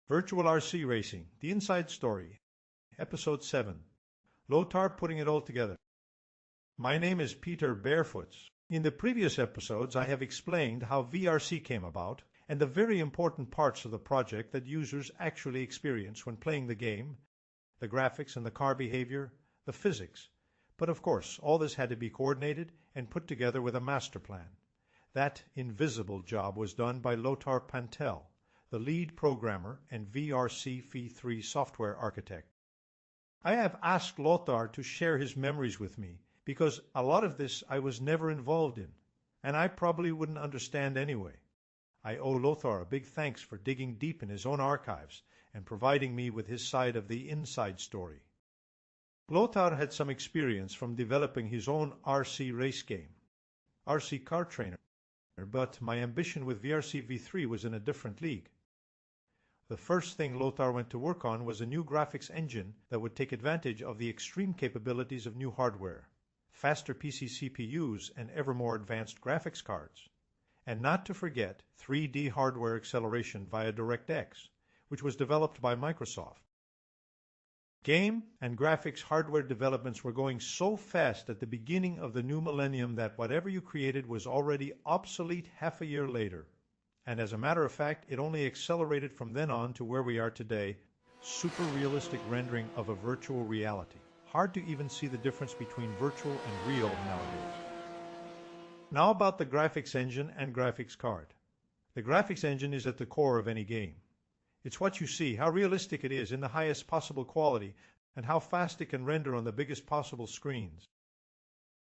Virtual RC Racing, The Inside Story, Episode 7, Lothar Putting It All Together. My name is Peter Barefoots. In the previous episodes, I have explained how VRC came about and the very important parts of the project that users actually experience when playing the game, the graphics and the car behavior, the physics. But of course, all this had to be coordinated and put together with a master plan. That invisible job was done by Lothar Pantel, the lead programmer and VRC V3 software architect. I have asked Lothar to share his memories with me because a lot of this I was never involved in, and I probably wouldn't understand anyway. I owe Lothar a big thanks for digging deep in his own archives and providing me with his side of the inside story. Lothar had some experience from developing his own RC race game, RC Car Trainer, but my ambition with VRC V3 was in a different league. The first thing Lothar went to work on was a new graphics engine that would take advantage of the extreme capabilities of new hardware, faster PC CPUs and ever more advanced graphics cards. And not to forget 3D hardware acceleration via DirectX, which was developed by Microsoft. Game and graphics hardware developments were going so fast at the beginning of the new millennium that whatever you created was already obsolete half a year later. And as a matter of fact, it only accelerated from then on to where we are today, super realistic rendering of a virtual reality. Hard to even see the difference between virtual and real nowadays. Now about the graphics engine and graphics card. The graphics engine is at the core of any game. It's what you see, how realistic it is in the highest possible quality, and how fast it can render on the biggest possible screens.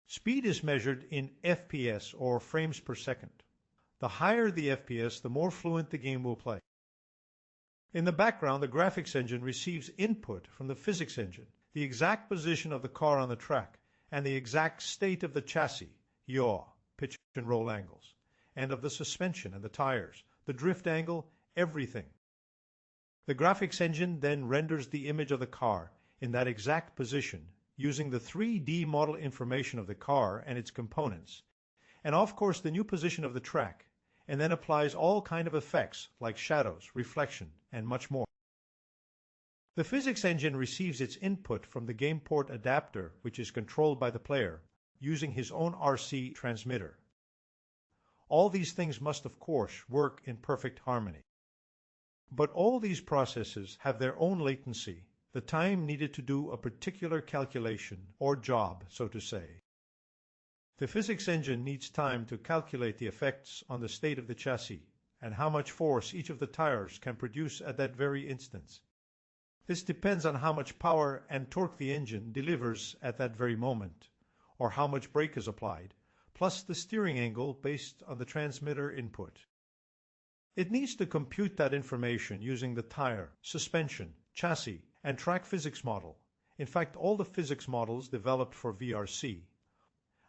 Speed is measured in FPS, or frames per second. The higher the FPS, the more fluent the game will play. In the background, the graphics engine receives input from the physics engine, the exact position of the car on the track, and the exact state of the chassis, yaw, pitch and roll angles, and of the suspension and the tires, the drift angle, everything. The graphics engine then renders the image of the car in that exact position using the 3D model information of the car and its components, and of course the new position of the track, and then applies all kind of effects like shadows, reflection, and much more. The physics engine receives its input from the game port adapter, which is controlled by the player, using his own RC transmitter. All these things must of course work in perfect harmony. But all these processes have their own latency, the time needed to do a particular calculation, or job, so to say. The physics engine needs time to calculate the effects on the state of the chassis and how much force each of the tires can produce at that very instance. This depends on how much power and torque the engine delivers at that very moment, or how much brake is applied, plus the steering angle based on the transmitter input. It needs to compute that information using the tire, suspension, chassis, and track physics model. In fact, all the physics models developed for VRC.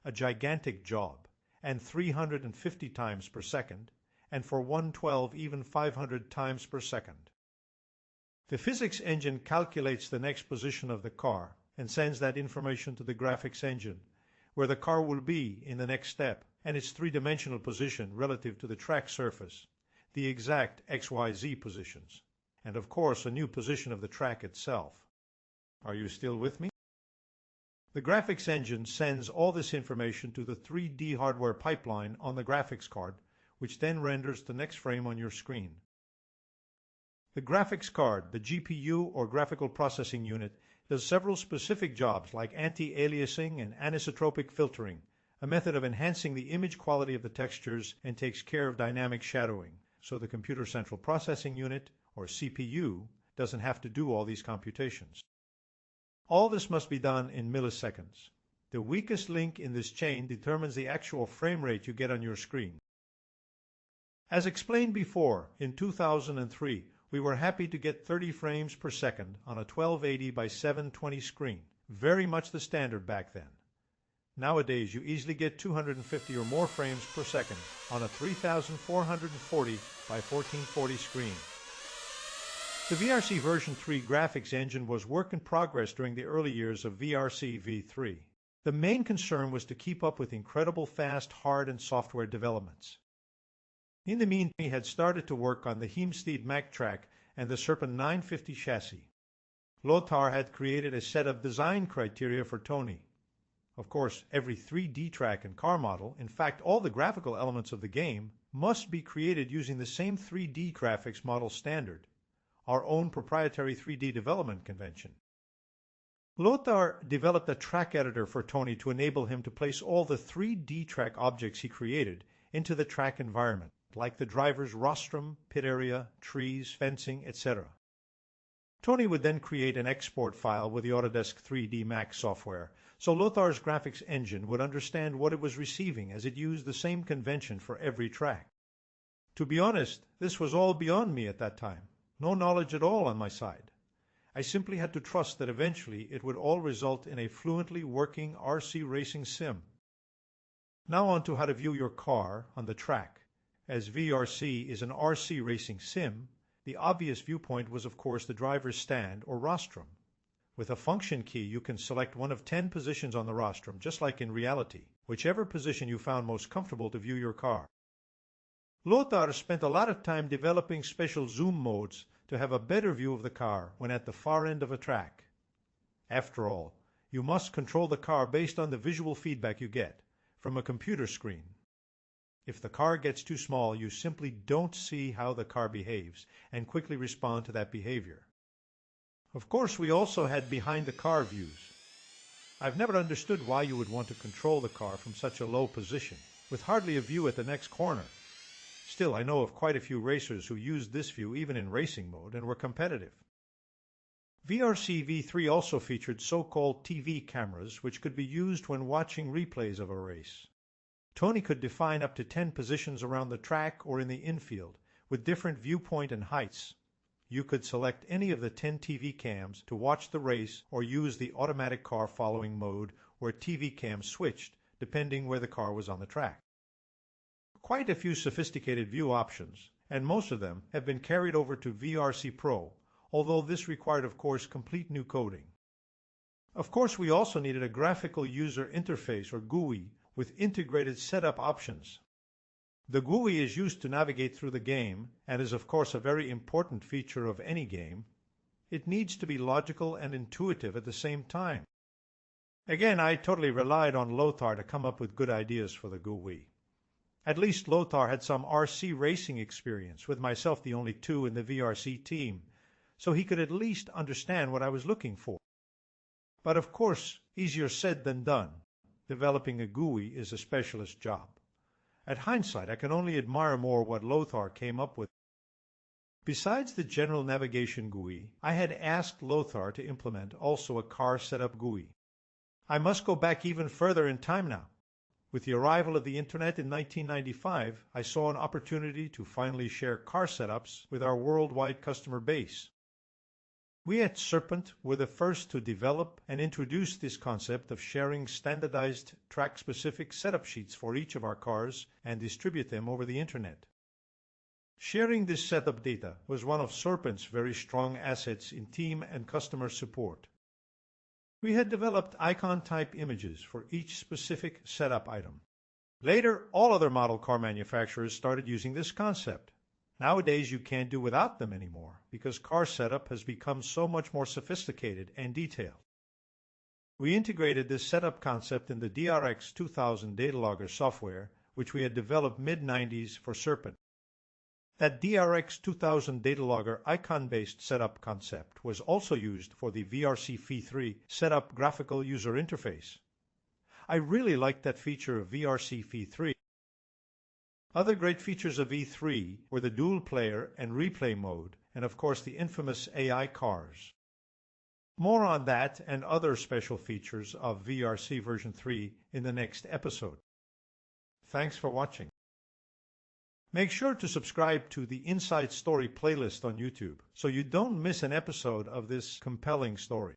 A gigantic job, and 350 times per second, and for 112 even 500 times per second. The physics engine calculates the next position of the car and sends that information to the graphics engine, where the car will be in the next step, and its three-dimensional position relative to the track surface, the exact XYZ positions, and of course a new position of the track itself. Are you still with me? The graphics engine sends all this information to the 3D hardware pipeline on the graphics card, which then renders the next frame on your screen. The graphics card, the GPU or graphical processing unit, does several specific jobs like anti-aliasing and anisotropic filtering, a method of enhancing the image quality of the textures, and takes care of dynamic shadowing, so the Computer Central Processing Unit, or CPU, doesn't have to do all these computations. All this must be done in milliseconds. The weakest link in this chain determines the actual frame rate you get on your screen. As explained before, in 2003, we were happy to get 30 frames per second on a 1280 by 720 screen, very much the standard back then. Nowadays, you easily get 250 or more frames per second on a 3440 by 1440 screen. The VRC version 3 graphics engine was work in progress during the early years of VRC V3. The main concern was to keep up with incredible fast hard and software developments. In the meantime, he had started to work on the Heemstede Mack track and the Serpent 950 chassis. Lothar had created a set of design criteria for Tony. Of course, every 3D track and car model, in fact all the graphical elements of the game, must be created using the same 3D graphics model standard, our own proprietary 3D development convention. Lothar developed a track editor for Tony to enable him to place all the 3D track objects he created into the track environment, like the driver's rostrum, pit area, trees, fencing, etc. Tony would then create an export file with the Autodesk 3D Max software, so Lothar's graphics engine would understand what it was receiving as it used the same convention for every track. To be honest, this was all beyond me at that time. No knowledge at all on my side. I simply had to trust that eventually it would all result in a fluently working RC racing sim. Now on to how to view your car on the track. As VRC is an RC racing sim, the obvious viewpoint was of course the driver's stand or rostrum. With a function key you can select one of 10 positions on the rostrum, just like in reality, whichever position you found most comfortable to view your car. Lothar spent a lot of time developing special zoom modes to have a better view of the car when at the far end of a track. After all, you must control the car based on the visual feedback you get from a computer screen. If the car gets too small, you simply don't see how the car behaves and quickly respond to that behavior. Of course, we also had behind-the-car views. I've never understood why you would want to control the car from such a low position, with hardly a view at the next corner. Still, I know of quite a few racers who used this view even in racing mode and were competitive. VRC V3 also featured so-called TV cameras, which could be used when watching replays of a race. Tony could define up to 10 positions around the track or in the infield, with different viewpoint and heights. You could select any of the 10 TV cams to watch the race or use the automatic car following mode where TV cams switched, depending where the car was on the track. Quite a few sophisticated view options, and most of them have been carried over to VRC Pro, although this required, of course, complete new coding. Of course, we also needed a graphical user interface, or GUI, with integrated setup options. The GUI is used to navigate through the game and is of course a very important feature of any game. It needs to be logical and intuitive at the same time. Again, I totally relied on Lothar to come up with good ideas for the GUI. At least Lothar had some RC racing experience, with myself the only two in the VRC team, so he could at least understand what I was looking for. But of course, easier said than done. Developing a GUI is a specialist job. At hindsight, I can only admire more what Lothar came up with. Besides the general navigation GUI, I had asked Lothar to implement also a car setup GUI. I must go back even further in time now. With the arrival of the Internet in 1995, I saw an opportunity to finally share car setups with our worldwide customer base. We at Serpent were the first to develop and introduce this concept of sharing standardized track-specific setup sheets for each of our cars and distribute them over the Internet. Sharing this setup data was one of Serpent's very strong assets in team and customer support. We had developed icon-type images for each specific setup item. Later, all other model car manufacturers started using this concept. Nowadays, you can't do without them anymore because car setup has become so much more sophisticated and detailed. We integrated this setup concept in the DRX 2000 data logger software, which we had developed mid-90s for Serpent. That DRX 2000 data logger icon-based setup concept was also used for the VRC V3 setup graphical user interface. I really liked that feature of VRC V3. Other great features of V3 were the dual player and replay mode, and of course the infamous AI cars. More on that and other special features of VRC version 3 in the next episode. Thanks for watching. Make sure to subscribe to the Inside Story playlist on YouTube so you don't miss an episode of this compelling story.